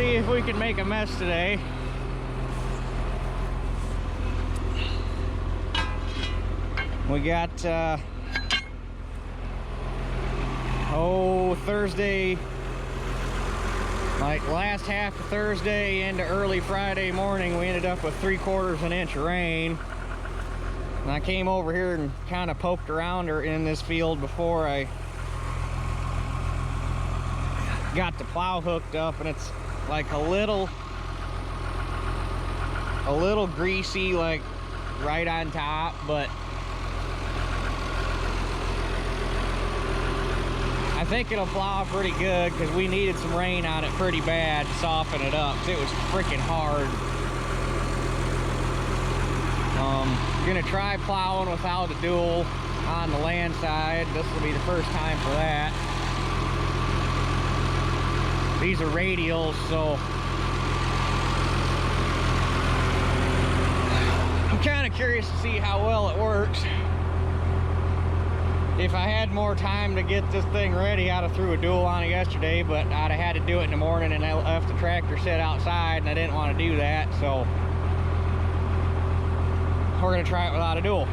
see if we can make a mess today. We got Thursday, like last half of Thursday into early Friday morning, we ended up with 3/4 inch of rain. And I came over here and kind of poked around in this field before I got the plow hooked up, and it's like a little greasy, like right on top, but I think it'll plow pretty good because we needed some rain on it pretty bad to soften it up. It was freaking hard. Gonna try plowing without a dual on the land side. This will be the first time for that. These are radials, so I'm kind of curious to see how well it works. If I had more time to get this thing ready, I'd have threw a dual on it yesterday, but I'd have had to do it in the morning, and I left the tractor sit outside, and I didn't want to do that, so we're gonna try it without a dual.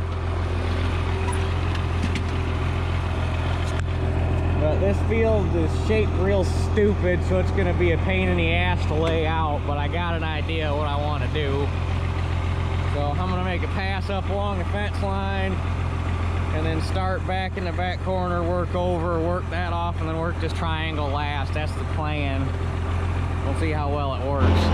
But this field is shaped real stupid, so it's gonna be a pain in the ass to lay out, but I got an idea what I want to do. So I'm gonna make a pass up along the fence line, and then start back in the back corner, work over, work that off, and then work this triangle last. That's the plan. We'll see how well it works.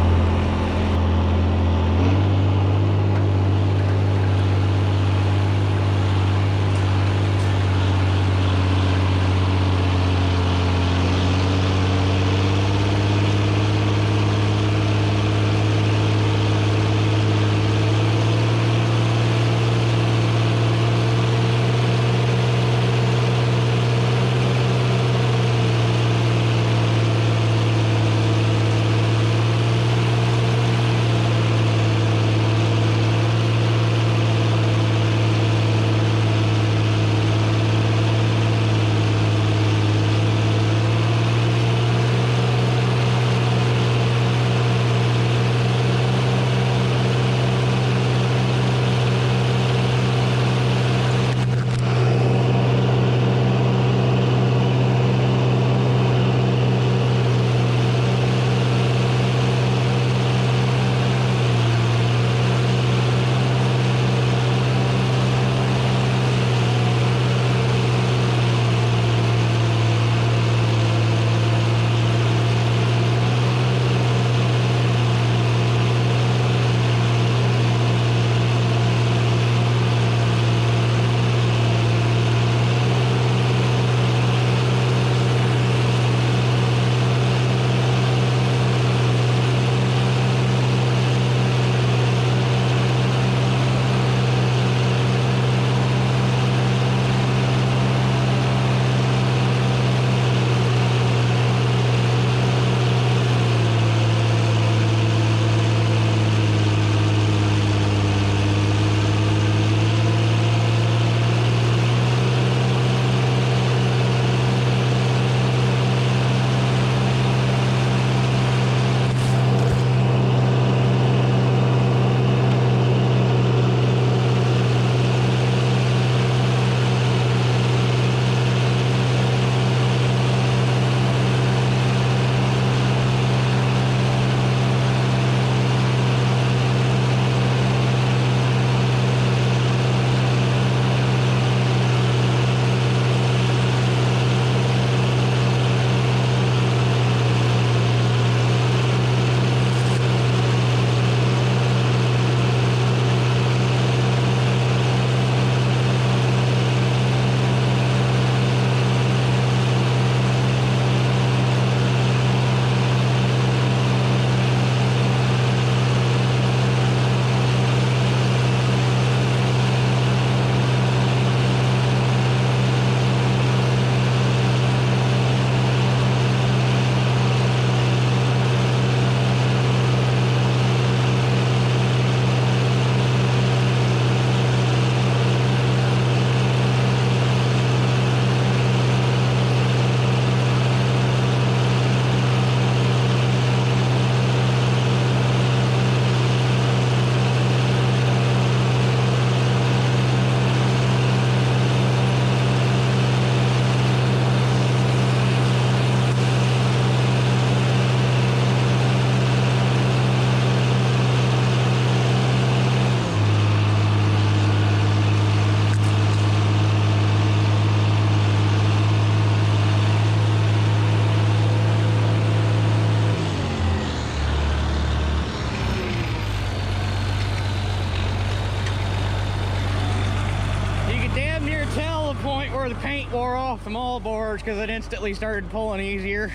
before the paint wore off the moldboards because it instantly started pulling easier.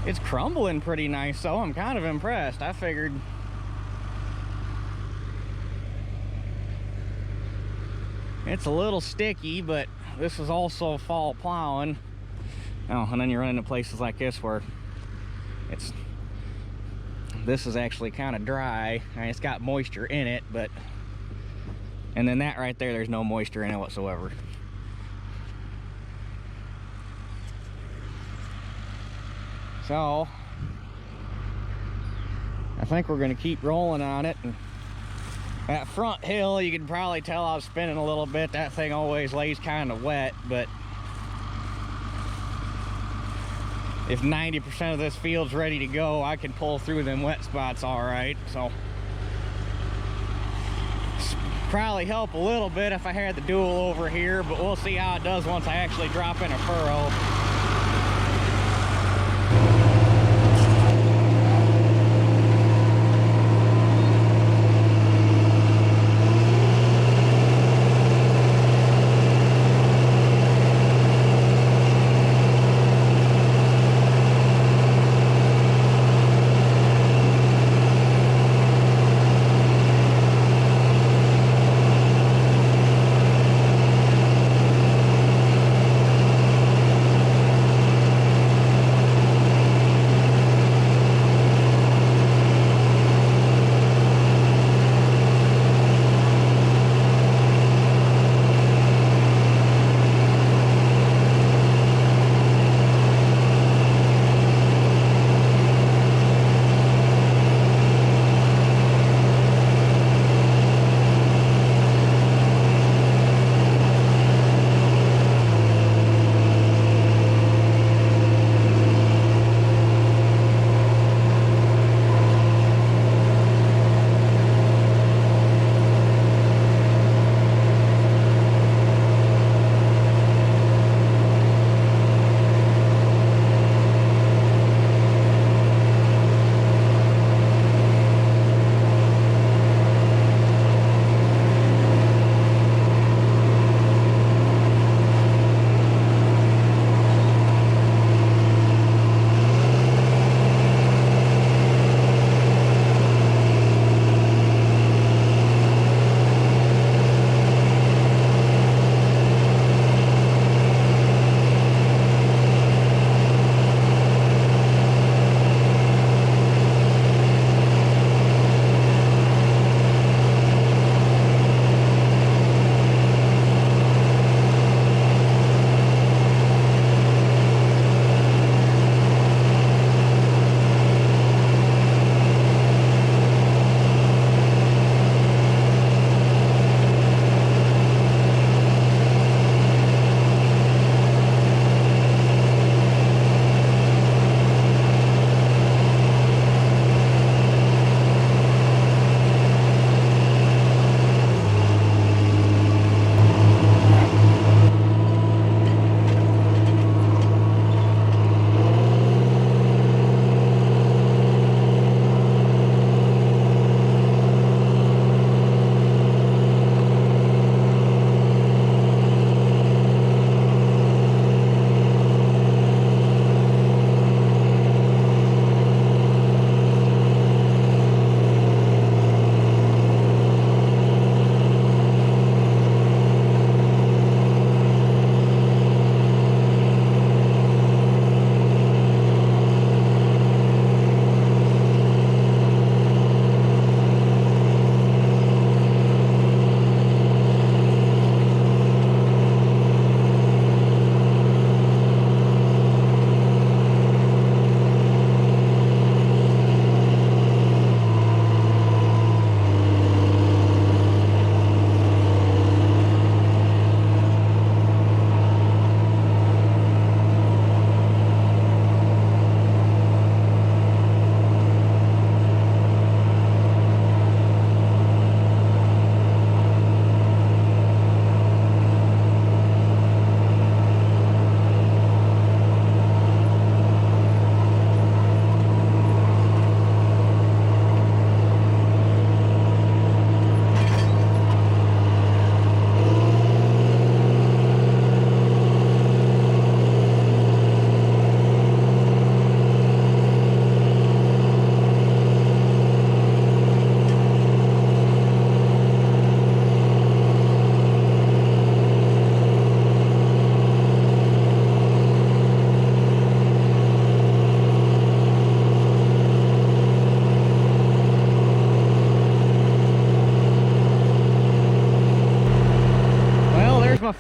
It's crumbling pretty nice, so I'm kind of impressed. I figured it's a little sticky, but this is also fall plowing. Oh, and then you run into places like this where this is actually kind of dry. I mean, it's got moisture in it, but and then that right there, there's no moisture in it whatsoever. So I think we're gonna keep rolling on it. And that front hill, you can probably tell I was spinning a little bit. That thing always lays kind of wet, but if 90% of this field's ready to go, I can pull through them wet spots all right. So probably help a little bit if I had the dual over here, but we'll see how it does once I actually drop in a furrow.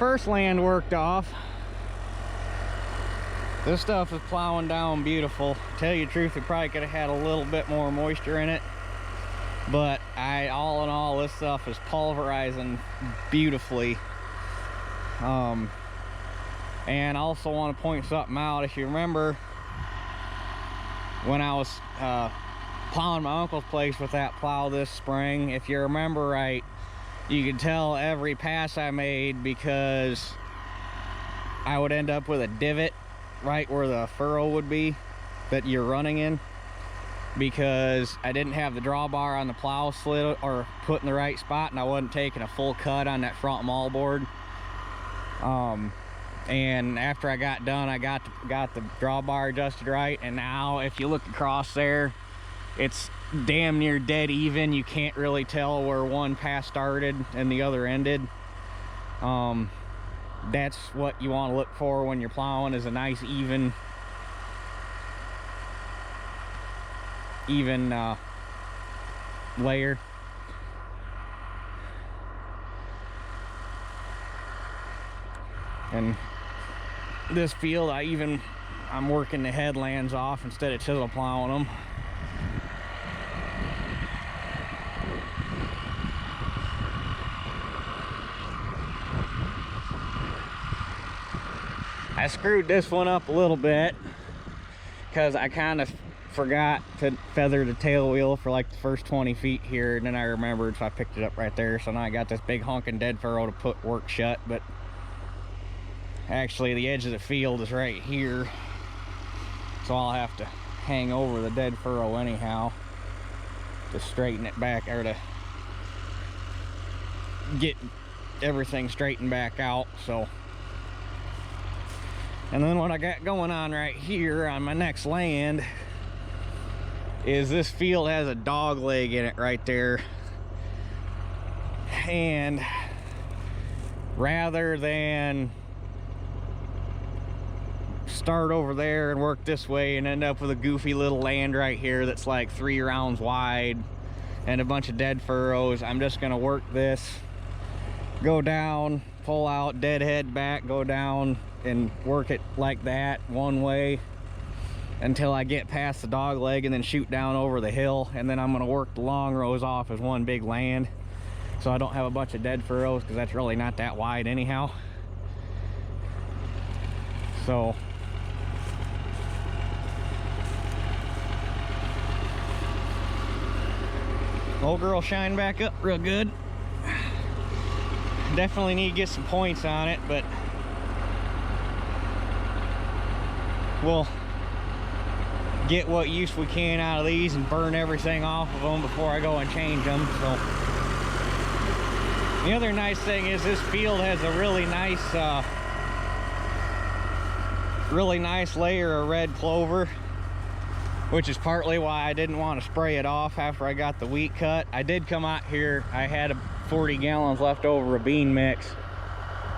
first land worked off. This stuff is plowing down beautiful. To tell you the truth, it probably could have had a little bit more moisture in it. But all in all, this stuff is pulverizing beautifully. And I also want to point something out. If you remember, when I was plowing my uncle's place with that plow this spring, if you remember right, you could tell every pass I made because I would end up with a divot right where the furrow would be that you're running in, because I didn't have the drawbar on the plow slid or put in the right spot, and I wasn't taking a full cut on that front maul board. And after I got done, I got the drawbar adjusted right, and now if you look across there, it's damn near dead even. You can't really tell where one pass started and the other ended. That's what you want to look for when you're plowing, is a nice even layer. And this field, I'm working the headlands off instead of chisel plowing them. I screwed this one up a little bit because I kind of forgot to feather the tail wheel for like the first 20 feet here, and then I remembered, so I picked it up right there. So now I got this big honking dead furrow to put work shut, but actually the edge of the field is right here, so I'll have to hang over the dead furrow anyhow to straighten it back, or to get everything straightened back out. So, and then what I got going on right here on my next land is this field has a dog leg in it right there, and rather than start over there and work this way and end up with a goofy little land right here that's like 3 rounds wide and a bunch of dead furrows, I'm just gonna work this, go down, pull out, deadhead back, go down, and work it like that one way until I get past the dog leg, and then shoot down over the hill. And then I'm gonna work the long rows off as one big land, so I don't have a bunch of dead furrows, because that's really not that wide anyhow. So old girl shine back up real good. Definitely need to get some points on it, but we'll get what use we can out of these and burn everything off of them before I go and change them. So the other nice thing is this field has a really nice layer of red clover, which is partly why I didn't want to spray it off after I got the wheat cut. I did come out here, I had 40 gallons left over of bean mix,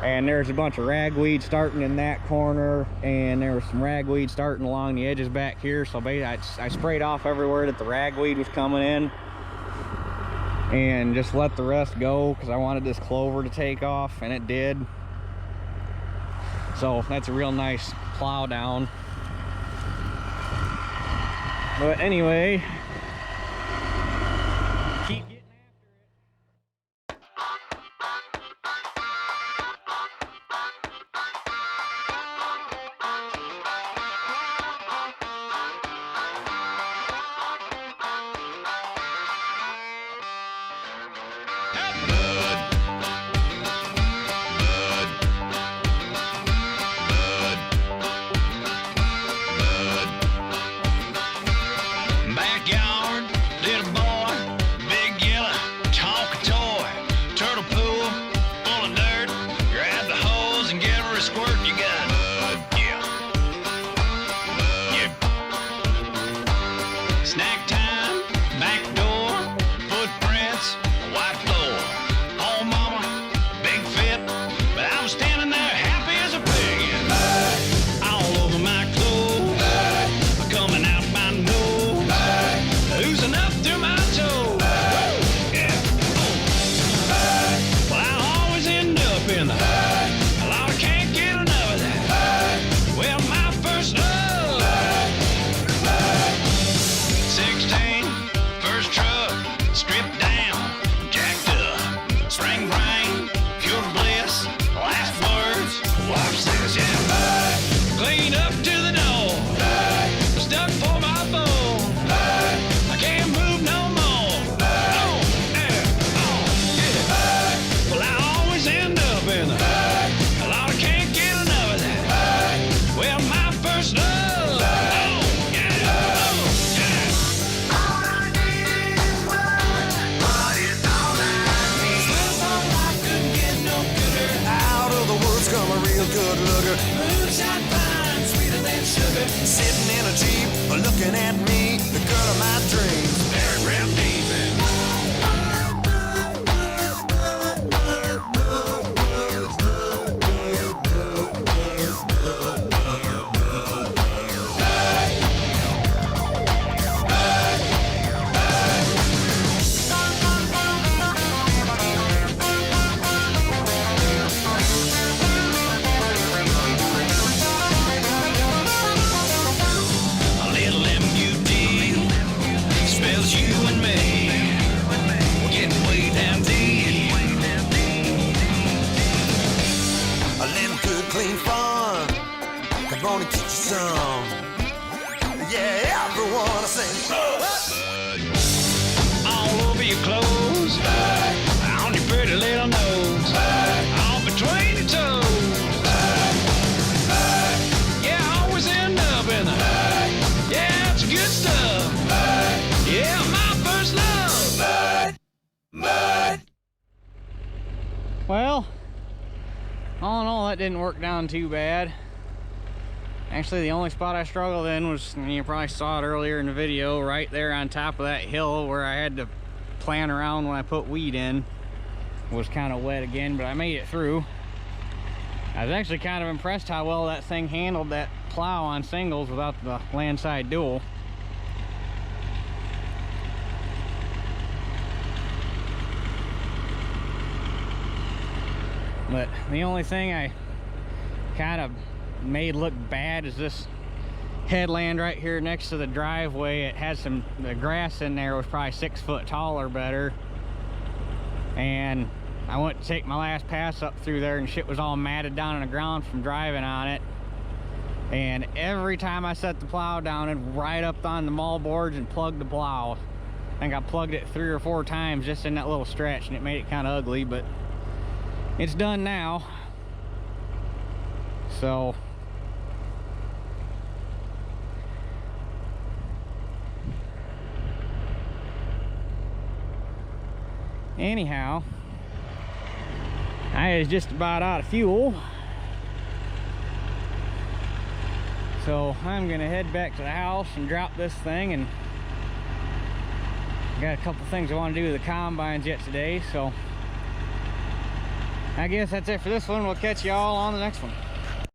and there's a bunch of ragweed starting in that corner, and there was some ragweed starting along the edges back here. So I sprayed off everywhere that the ragweed was coming in, and just let the rest go because I wanted this clover to take off, and it did. So that's a real nice plow down. But anyway, keep getting after it. looking at me, the girl of my dreams. Mary David. Clean fun, I'm gonna teach you some. Yeah, everyone I sing. All over your clothes, on your pretty little nose, all between your toes. Yeah, I always end up in the. Yeah, it's good stuff. Yeah, my first love. Mud. Well, all in all, that didn't work down too bad. Actually, the only spot I struggled in was, you probably saw it earlier in the video, right there on top of that hill where I had to plan around when I put weed in. It was kind of wet again, but I made it through. I was actually kind of impressed how well that thing handled that plow on singles without the landside dual. But the only thing I kind of made look bad is this headland right here next to the driveway. It had the grass in there was probably 6 foot tall or better. And I went to take my last pass up through there and shit was all matted down on the ground from driving on it. And every time I set the plow down, it'd right up on the mall boards and plug the plow. I think I plugged it 3 or 4 times just in that little stretch, and it made it kind of ugly, but it's done now. So anyhow, I was just about out of fuel, so I'm gonna head back to the house and drop this thing, and got a couple things I want to do with the combines yet today. So I guess that's it for this one. We'll catch y'all on the next one.